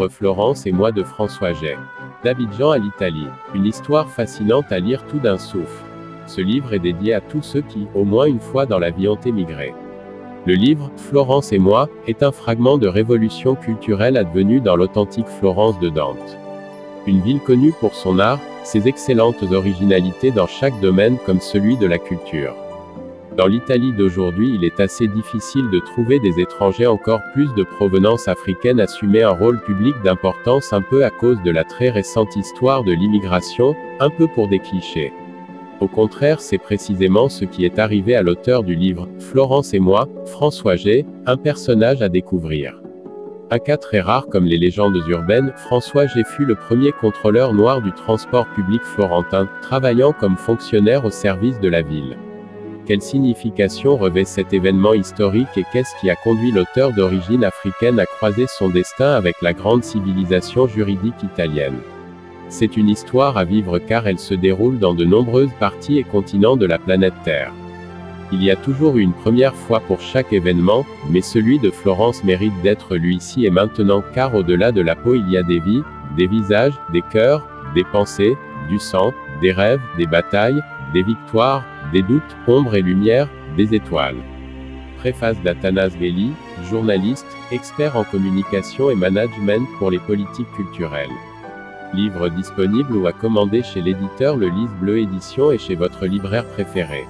livre Florence et moi de François Jay. D'Abidjan à l'Italie. Une histoire fascinante à lire tout d'un souffle. Ce livre est dédié à tous ceux qui, au moins une fois dans la vie, ont émigré. Le livre, Florence et moi, est un fragment de révolution culturelle advenue dans l'authentique Florence de Dante. Une ville connue pour son art, ses excellentes originalités dans chaque domaine comme celui de la culture. Dans l'Italie d'aujourd'hui, il est assez difficile de trouver des étrangers encore plus de provenance africaine assumer un rôle public d'importance, un peu à cause de la très récente histoire de l'immigration, un peu pour des clichés. Au contraire, c'est précisément ce qui est arrivé à l'auteur du livre, Florence et moi, François Jay, un personnage à découvrir. Un cas très rare comme les légendes urbaines, François Jay fut le premier contrôleur noir du transport public florentin, travaillant comme fonctionnaire au service de la ville. Quelle signification revêt cet événement historique et qu'est-ce qui a conduit l'auteur d'origine africaine à croiser son destin avec la grande civilisation juridique italienne? C'est une histoire à vivre car elle se déroule dans de nombreuses parties et continents de la planète Terre. Il y a toujours eu une première fois pour chaque événement, mais celui de Florence mérite d'être lu ici et maintenant car au-delà de la peau il y a des vies, des visages, des cœurs, des pensées, du sang, des rêves, des batailles, des victoires, des doutes, ombres et lumières, des étoiles. Préface d'Athanase Gelli, journaliste, expert en communication et management pour les politiques culturelles. Livre disponible ou à commander chez l'éditeur Le Lys Bleu Édition et chez votre libraire préféré.